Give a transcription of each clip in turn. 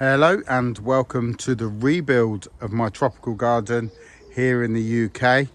Hello and welcome to the rebuild of my tropical garden here in the UK.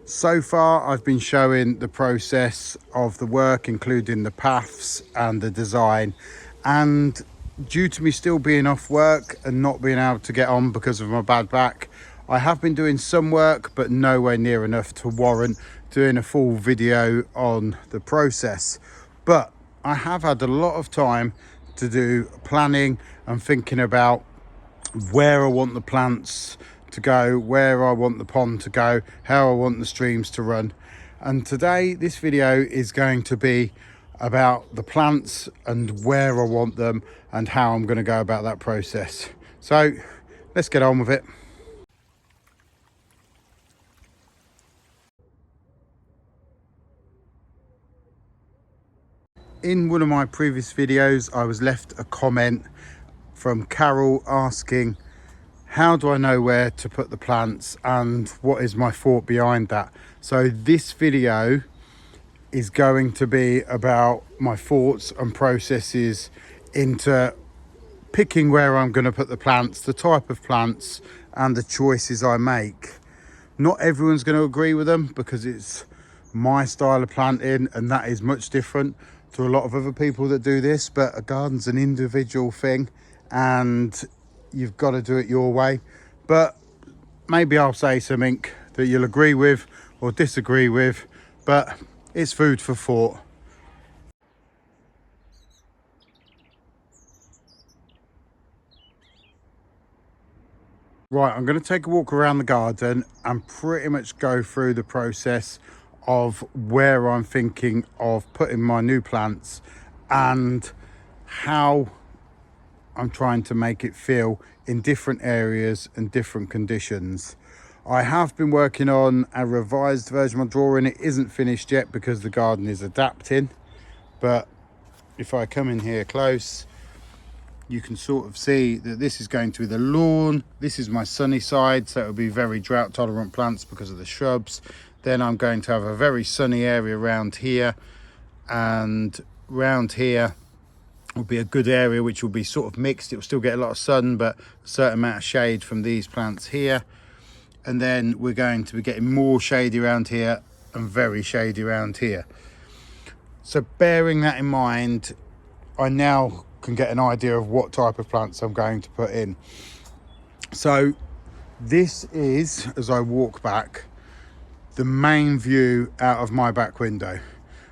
So far I've been showing the process of the work, including the paths and the design, and due to me still being off work and not being able to get on because of my bad back, I have been doing some work but nowhere near enough to warrant doing a full video on the process. But I have had a lot of time to do planning and thinking about where I want the plants to go, where I want the pond to go, how I want the streams to run. And today this video is going to be about the plants and where I want them and how I'm going to go about that process. So let's get on with it. In one of my previous videos, I was left a comment from Carol asking, how do I know where to put the plants and what is my thought behind that? So this video is going to be about my thoughts and processes into picking where I'm going to put the plants, the type of plants and the choices I make. Not everyone's going to agree with them because it's my style of planting and that is much different to a lot of other people that do this, but a garden's an individual thing and you've got to do it your way. But maybe I'll say something that you'll agree with or disagree with, but it's food for thought. Right, I'm going to take a walk around the garden and pretty much go through the process of where I'm thinking of putting my new plants and how I'm trying to make it feel in different areas and different conditions. I have been working on a revised version of my drawing. It isn't finished yet because the garden is adapting, but if I come in here close, you can sort of see that this is going to be the lawn. This is my sunny side, so it'll be very drought tolerant plants because of the shrubs. Then I'm going to have a very sunny area around here, and round here will be a good area which will be sort of mixed. It will still get a lot of sun but a certain amount of shade from these plants here, and then we're going to be getting more shady around here and very shady around here. So bearing that in mind, I now can get an idea of what type of plants I'm going to put in. So this is, as I walk back, the main view out of my back window.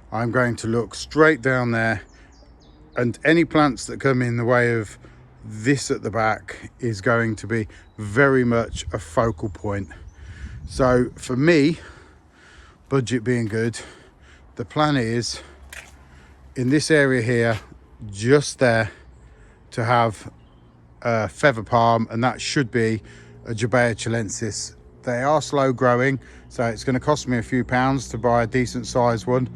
I'm going to look straight down there, and any plants that come in the way of this at the back is going to be very much a focal point. So for me, budget being good, the plan is in this area here, just there, to have a feather palm, and that should be a Jabea chilensis. They are slow growing, so it's going to cost me a few pounds to buy a decent sized one.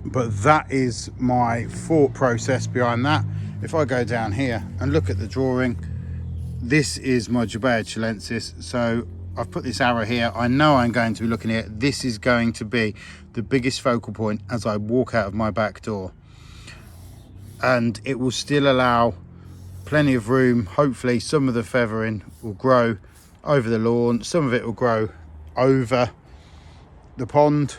But that is my thought process behind that. If I go down here and look at the drawing, this is my Jabea chilensis. So I've put this arrow here. I know I'm going to be looking at, this is going to be the biggest focal point as I walk out of my back door. And it will still allow plenty of room. Hopefully some of the feathering will grow over the lawn, some of it will grow over the pond.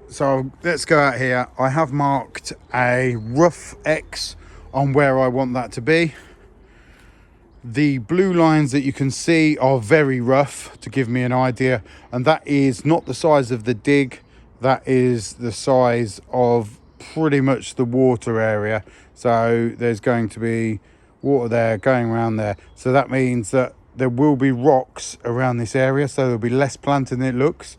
So let's go out here. I have marked a rough X on where I want that to be. The blue lines that you can see are very rough to give me an idea, and that is not the size of the dig, that is the size of pretty much the water area. So there's going to be water there going around there, so that means that there will be rocks around this area, so there'll be less planting than it looks.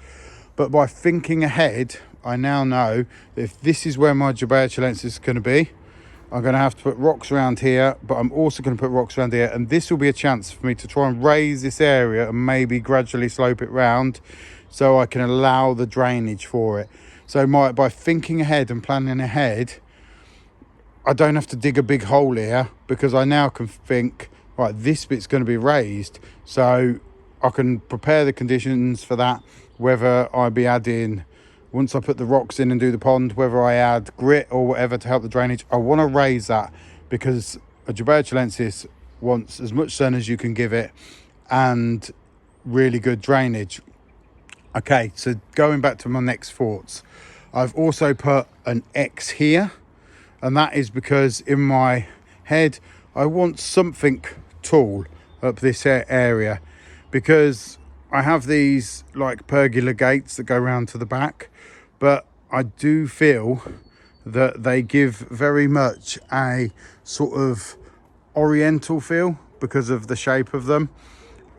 But by thinking ahead, I now know that if this is where my Jabea chilensis is going to be, I'm going to have to put rocks around here, but I'm also going to put rocks around here, and this will be a chance for me to try and raise this area and maybe gradually slope it round so I can allow the drainage for it. So by thinking ahead and planning ahead, I don't have to dig a big hole here, because I now can think, right, this bit's going to be raised, so I can prepare the conditions for that, whether I be adding, once I put the rocks in and do the pond, whether I add grit or whatever to help the drainage. I want to raise that because a Jabea chilensis wants as much sun as you can give it and really good drainage. Okay, so going back to my next thoughts, I've also put an X here, and that is because in my head I want something tall up this area, because I have these like pergola gates that go round to the back, but I do feel that they give very much a sort of oriental feel because of the shape of them,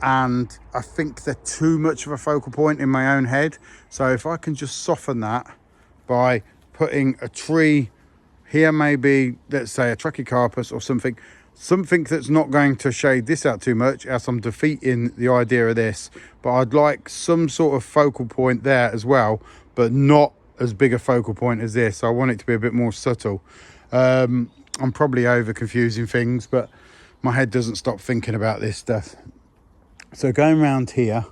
and I think they're too much of a focal point in my own head. So if I can just soften that by putting a tree here, maybe let's say a Trachycarpus or something that's not going to shade this out too much, as I'm defeating the idea of this. But I'd like some sort of focal point there as well, but not as big a focal point as this. I want it to be a bit more subtle. I'm probably over confusing things, but my head doesn't stop thinking about this stuff. So going around here,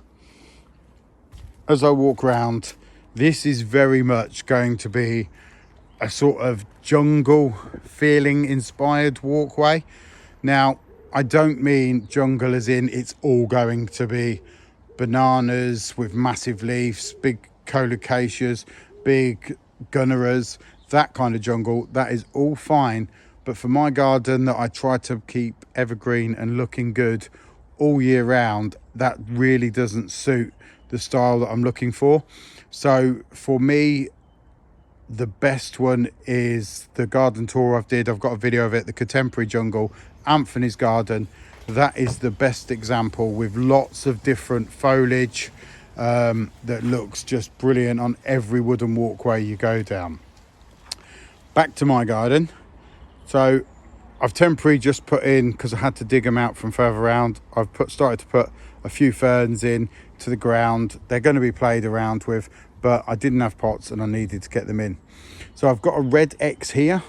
as I walk around, this is very much going to be a sort of jungle feeling inspired walkway. Now, I don't mean jungle as in it's all going to be bananas with massive leaves, big colocaceas, big gunneras, that kind of jungle. That is all fine. But for my garden that I try to keep evergreen and looking good all year round, that really doesn't suit the style that I'm looking for. So for me, the best one is the garden tour I've got a video of it, the contemporary jungle, Anthony's garden. That is the best example, with lots of different foliage that looks just brilliant on every wooden walkway you go down. Back to my garden. So I've temporarily just put in, because I had to dig them out from further around, I've started to put a few ferns in to the ground. They're going to be played around with, but I didn't have pots and I needed to get them in. So I've got a red X here,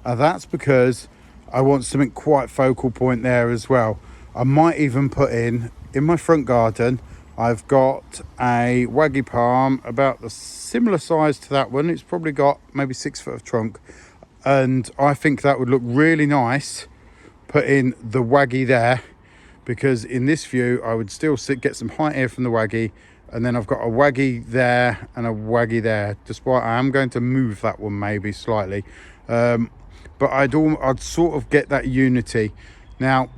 and that's because I want something quite focal point there as well. I might even put in my front garden, I've got a waggy palm about the similar size to that one. It's probably got maybe 6 foot of trunk, and I think that would look really nice putting the waggy there, because in this view I would still get some height here from the waggy, and then I've got a waggy there and a waggy there, despite I am going to move that one maybe slightly, but I'd sort of get that unity. Now,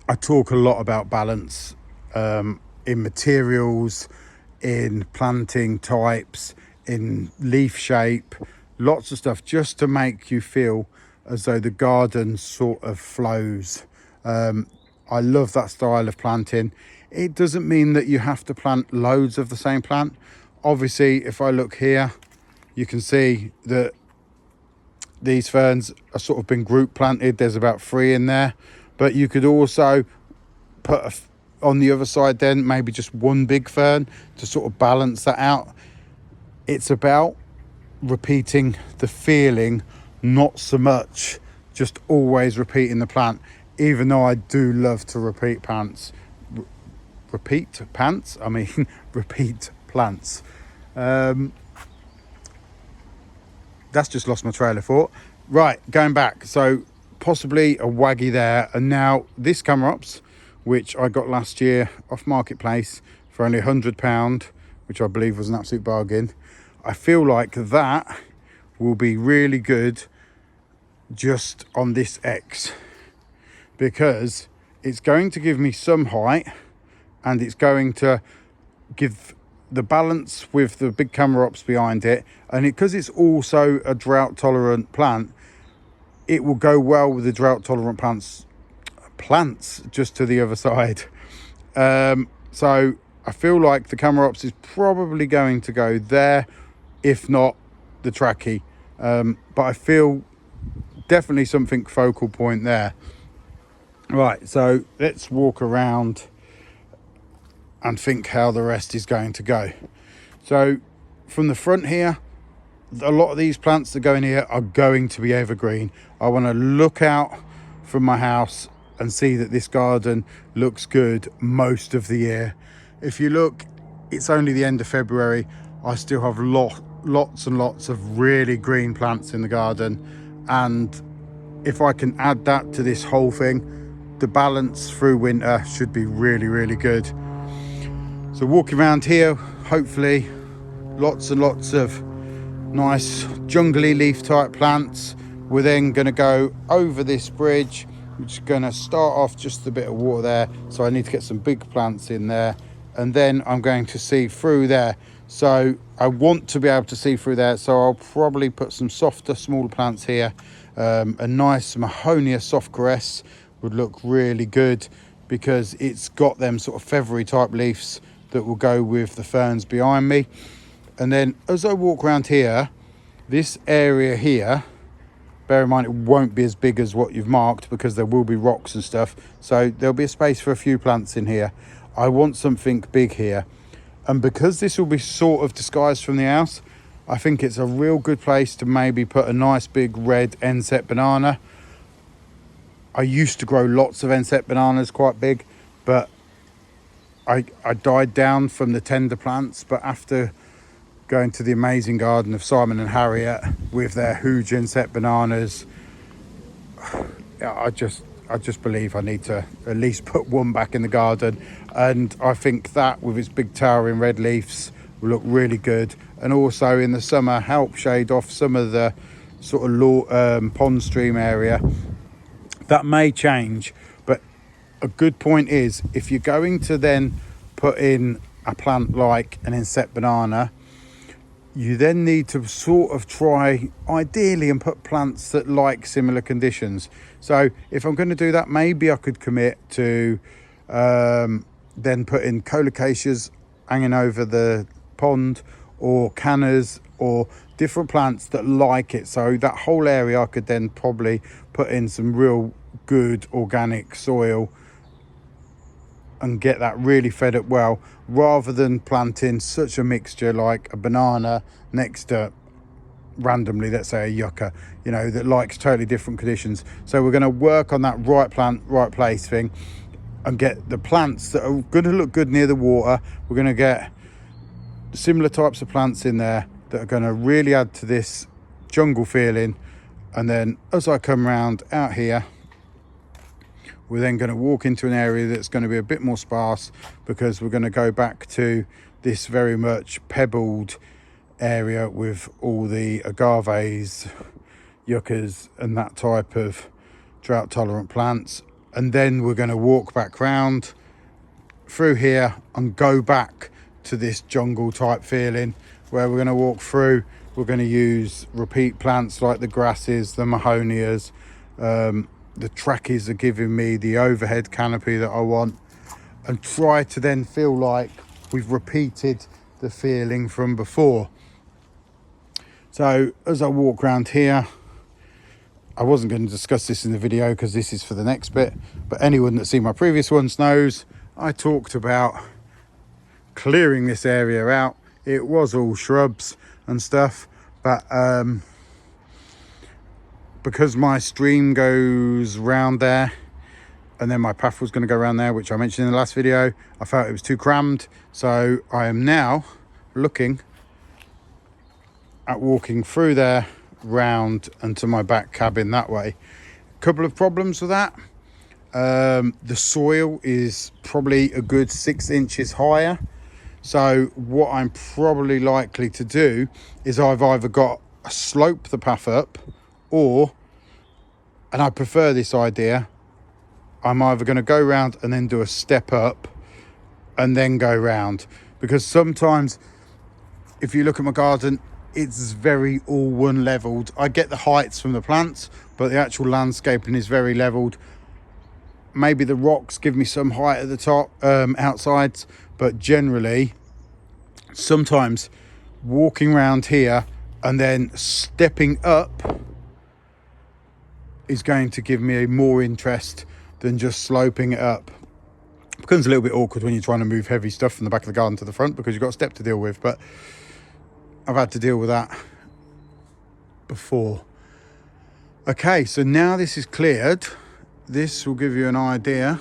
I talk a lot about balance in materials, in planting types, in leaf shape, lots of stuff, just to make you feel as though the garden sort of flows. I love that style of planting. It doesn't mean that you have to plant loads of the same plant. Obviously, if I look here, you can see that these ferns are sort of been group planted. There's about 3 in there, but you could also put on the other side then maybe just one big fern to sort of balance that out. It's about repeating the feeling, not so much just always repeating the plant, even though I do love to repeat plants. Repeat plants. That's just lost my trail of thought. Right, going back, so possibly a waggy there, and now this Camerops, which I got last year off Marketplace for only £100, which I believe was an absolute bargain. I feel like that will be really good just on this X, because it's going to give me some height, and it's going to give the balance with the big Camerops behind it, and because it's also a drought tolerant plant, it will go well with the drought tolerant plants just to the other side. So I feel like the Camerops is probably going to go there, if not the Trachy, but I feel definitely something focal point there. Right, so let's walk around and think how the rest is going to go. So from the front here, a lot of these plants that go in here are going to be evergreen. I want to look out from my house and see that this garden looks good most of the year. If you look, it's only the end of February. I still have lots and lots of really green plants in the garden, and if I can add that to this whole thing, the balance through winter should be really, really good. So walking around here, hopefully lots and lots of nice jungly leaf type plants. We're then going to go over this bridge, which is going to start off just a bit of water there, so I need to get some big plants in there, and then I'm going to see through there. So I want to be able to see through there, so I'll probably put some softer smaller plants here. A nice Mahonia soft caress would look really good because it's got them sort of feathery type leaves that will go with the ferns behind me. And then as I walk around here, this area here, bear in mind it won't be as big as what you've marked because there will be rocks and stuff, so there'll be a space for a few plants in here. I want something big here, and because this will be sort of disguised from the house, I think it's a real good place to maybe put a nice big red inset banana. I used to grow lots of inset bananas quite big, but I died down from the tender plants. But after going to the amazing garden of Simon and Harriet with their huge inset bananas, I just believe I need to at least put one back in the garden. And I think that with its big towering red leaves will look really good, and also in the summer help shade off some of the sort of pond stream area. That may change, but a good point is if you're going to then put in a plant like an inset banana, you then need to sort of try ideally and put plants that like similar conditions. So if I'm going to do that, maybe I could commit to then put in colocaceas hanging over the pond, or cannas, or different plants that like it. So that whole area I could then probably put in some real good organic soil and get that really fed up well, rather than planting such a mixture like a banana next to randomly, let's say a yucca, you know, that likes totally different conditions. So we're going to work on that right plant, right place thing and get the plants that are going to look good near the water. We're going to get similar types of plants in there that are going to really add to this jungle feeling. And then as I come around out here, we're then going to walk into an area that's going to be a bit more sparse, because we're going to go back to this very much pebbled area with all the agaves, yuccas and that type of drought tolerant plants. And then we're going to walk back round through here and go back to this jungle type feeling, where we're going to walk through. We're going to use repeat plants like the grasses, the Mahonias, the trackies are giving me the overhead canopy that I want, and try to then feel like we've repeated the feeling from before. So as I walk around here, I wasn't going to discuss this in the video because this is for the next bit, but anyone that's seen my previous ones knows I talked about clearing this area out. It was all shrubs and stuff, but because my stream goes round there and then my path was going to go around there, which I mentioned in the last video, I felt it was too crammed. So I am now looking at walking through there, round and to my back cabin that way. A couple of problems with that. The soil is probably a good 6 inches higher. So what I'm probably likely to do is I've either got to slope the path up, or, and I prefer this idea, I'm either going to go round and then do a step up and then go round. Because sometimes if you look at my garden, it's very all one leveled. I get the heights from the plants, but the actual landscaping is very leveled. Maybe the rocks give me some height at the top, outsides, but generally sometimes walking around here and then stepping up is going to give me more interest than just sloping it up. It becomes a little bit awkward when you're trying to move heavy stuff from the back of the garden to the front because you've got a step to deal with, but I've had to deal with that before. Okay, so now this is cleared, this will give you an idea.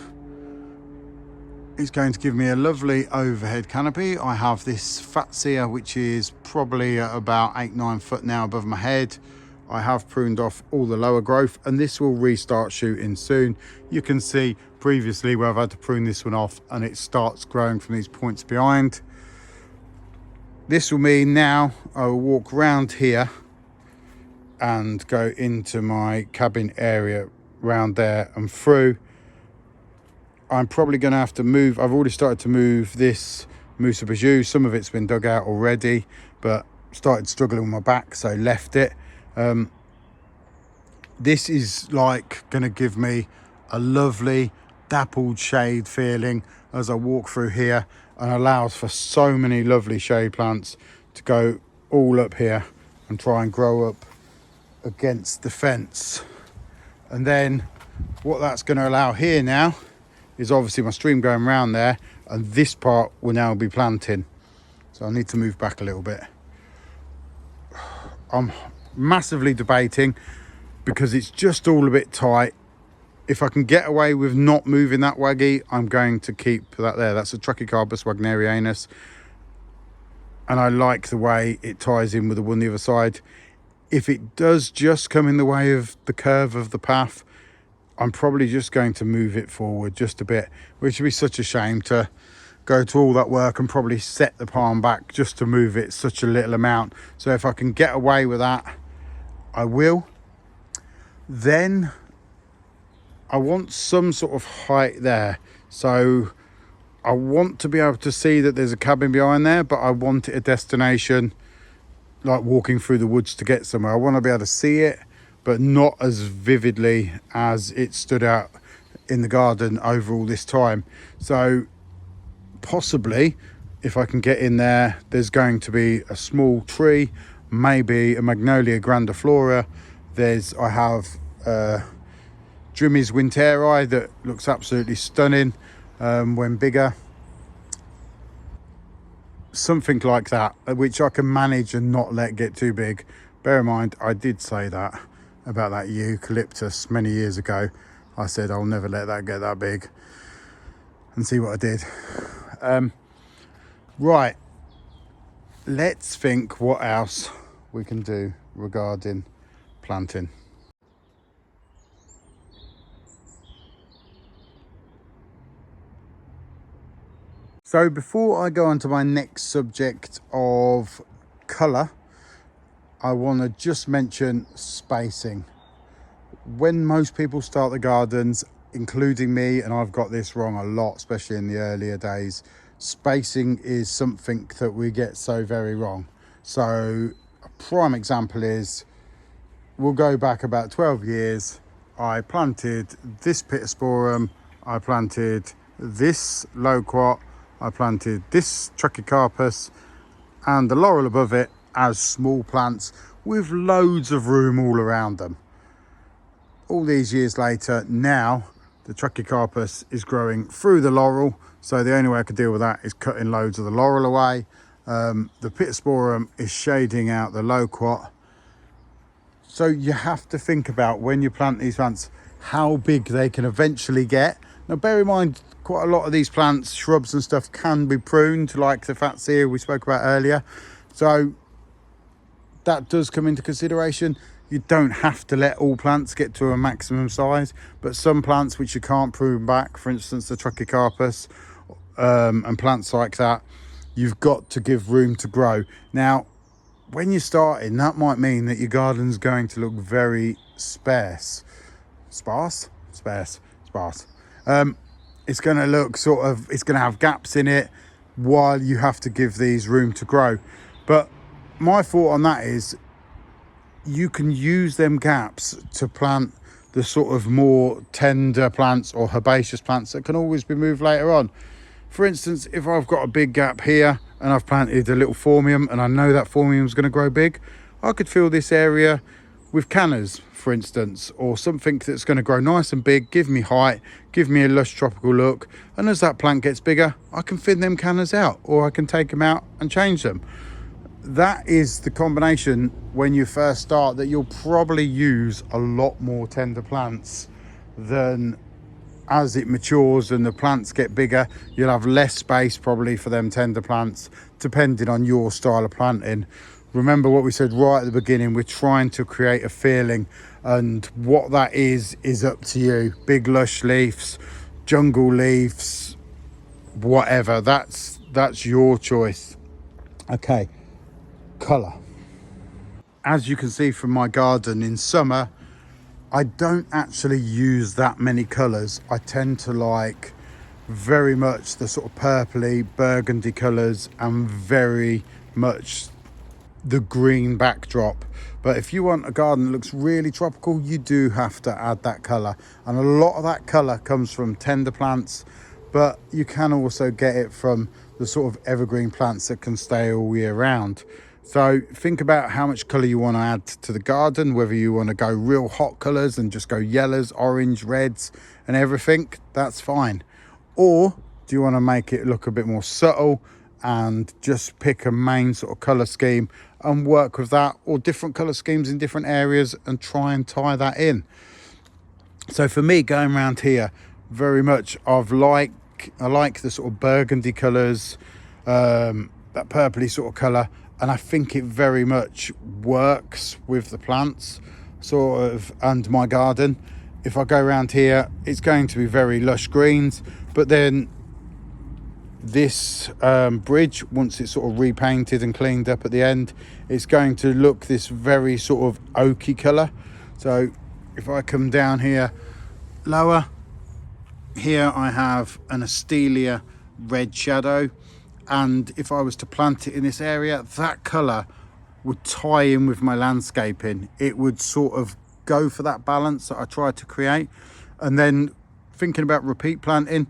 It's going to give me a lovely overhead canopy. I have this fatsia, which is probably at about 8-9 foot now above my head. I have pruned off all the lower growth, and this will restart shooting soon. You can see previously where I've had to prune this one off and it starts growing from these points behind. This will mean now I will walk around here and go into my cabin area round there and through. I'm probably going to have to move. I've already started to move this Musa Bijou. Some of it's been dug out already, but started struggling with my back, so left it. This is like going to give me a lovely dappled shade feeling as I walk through here, and allows for so many lovely shade plants to go all up here and try and grow up against the fence. And then what that's going to allow here now is obviously my stream going around there, and this part will now be planting. So I need to move back a little bit. I'm massively debating because it's just all a bit tight. If I can get away with not moving that waggy, I'm going to keep that there. That's a Trachycarpus wagnerianus, and I like the way it ties in with the one on the other side. If it does just come in the way of the curve of the path, I'm probably just going to move it forward just a bit, which would be such a shame to go to all that work and probably set the palm back just to move it such a little amount. So if I can get away with that, I will. Then I want some sort of height there. So I want to be able to see that there's a cabin behind there, but I want it a destination, like walking through the woods to get somewhere. I want to be able to see it, but not as vividly as it stood out in the garden over all this time. So possibly, if I can get in there, there's going to be a small tree, maybe a Magnolia grandiflora. I have Drimmy's winteri that looks absolutely stunning when bigger. Something like that, which I can manage and not let get too big. Bear in mind, I did say that about that eucalyptus many years ago. I said I'll never let that get that big, and see what I did. Right, let's think what else we can do regarding planting. So before I go on to my next subject of colour, I want to just mention spacing. When most people start the gardens, including me, and I've got this wrong a lot, especially in the earlier days, spacing is something that we get so very wrong. So a prime example is, we'll go back about 12 years. I planted this Pittosporum, I planted this loquat, I planted this Trachycarpus and the laurel above it as small plants with loads of room all around them. All these years later, now the Trachycarpus is growing through the laurel, so the only way I could deal with that is cutting loads of the laurel away. The Pittosporum is shading out the loquat. So you have to think about, when you plant these plants, how big they can eventually get. Now bear in mind, quite a lot of these plants, shrubs and stuff, can be pruned, like the Fatsia we spoke about earlier. So that does come into consideration. You don't have to let all plants get to a maximum size, but some plants which you can't prune back, for instance the Trachycarpus and plants like that, you've got to give room to grow. Now when you're starting, that might mean that your garden's going to look very sparse. It's going to look it's going to have gaps in it while you have to give these room to grow. But my thought on that is, you can use them gaps to plant the sort of more tender plants or herbaceous plants that can always be moved later on. For instance, if I've got a big gap here and I've planted a little phormium and I know that phormium is going to grow big, I could fill this area with cannas, for instance, or something that's going to grow nice and big, give me height, give me a lush tropical look, and as that plant gets bigger, I can thin them cannas out, or I can take them out and change them. That is the combination when you first start, that you'll probably use a lot more tender plants than as it matures and the plants get bigger. You'll have less space probably for them tender plants, depending on your style of planting, remember what we said right at the beginning, we're trying to create a feeling, and what that is up to you. Big lush leaves, jungle leaves, whatever, that's your choice. Okay, colour. As you can see from my garden, in summer I don't actually use that many colours. I tend to like very much the sort of purpley burgundy colours and very much the green backdrop. But if you want a garden that looks really tropical, you do have to add that colour, and a lot of that colour comes from tender plants, but you can also get it from the sort of evergreen plants that can stay all year round. So think about how much colour you want to add to the garden, whether you want to go real hot colours and just go yellows, orange, reds and everything, that's fine. Or do you want to make it look a bit more subtle and just pick a main sort of colour scheme and work with that, or different colour schemes in different areas and try and tie that in. So for me, going around here, very much I like the sort of burgundy colours, that purpley sort of colour, and I think it very much works with the plants sort of and my garden. If I go around here, it's going to be very lush greens, but then this bridge, once it's sort of repainted and cleaned up at the end, it's going to look this very sort of oaky colour. So if I come down here lower, here I have an Astelia red shadow, and if I was to plant it in this area, that colour would tie in with my landscaping. It would sort of go for that balance that I tried to create. And then thinking about repeat planting,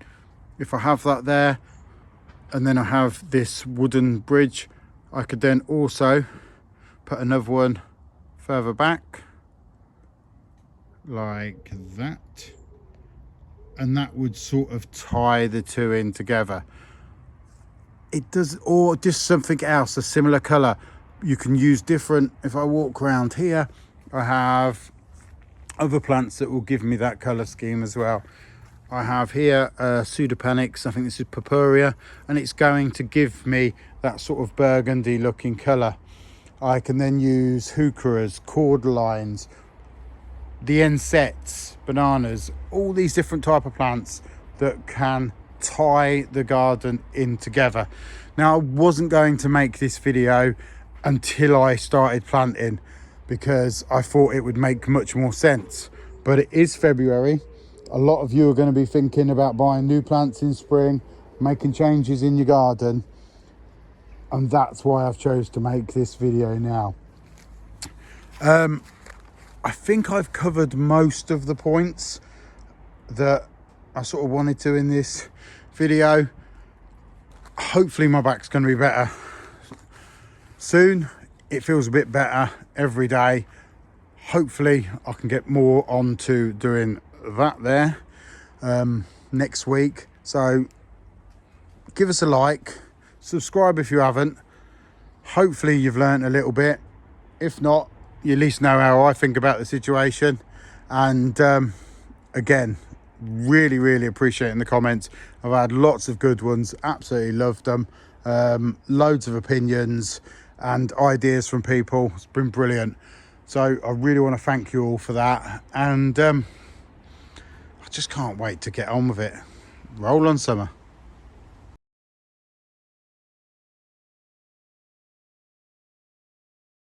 if I have that there and then I have this wooden bridge, I could then also put another one further back like that, and that would sort of tie the two in together. It does, or just something else, a similar colour. You can use different, if I walk around here, I have other plants that will give me that colour scheme as well. I have here Pseudopanix, I think this is Purpurea, and it's going to give me that sort of burgundy looking colour. I can then use heucheras, cordylines, the ensets, bananas, all these different type of plants that can tie the garden in together. Now, I wasn't going to make this video until I started planting because I thought it would make much more sense, but it is February. A lot of you are going to be thinking about buying new plants in spring, making changes in your garden, and that's why I've chose to make this video now. I think I've covered most of the points that I sort of wanted to in this video. Hopefully my back's going to be better soon. It feels a bit better every day. Hopefully I can get more onto doing that there next week. So give us a like, subscribe if you haven't. Hopefully you've learned a little bit. If not, you at least know how I think about the situation. And again, really appreciating the comments. I've had lots of good ones, absolutely loved them. Loads of opinions and ideas from people. It's been brilliant. So I really want to thank you all for that, and I just can't wait to get on with it. Roll on summer.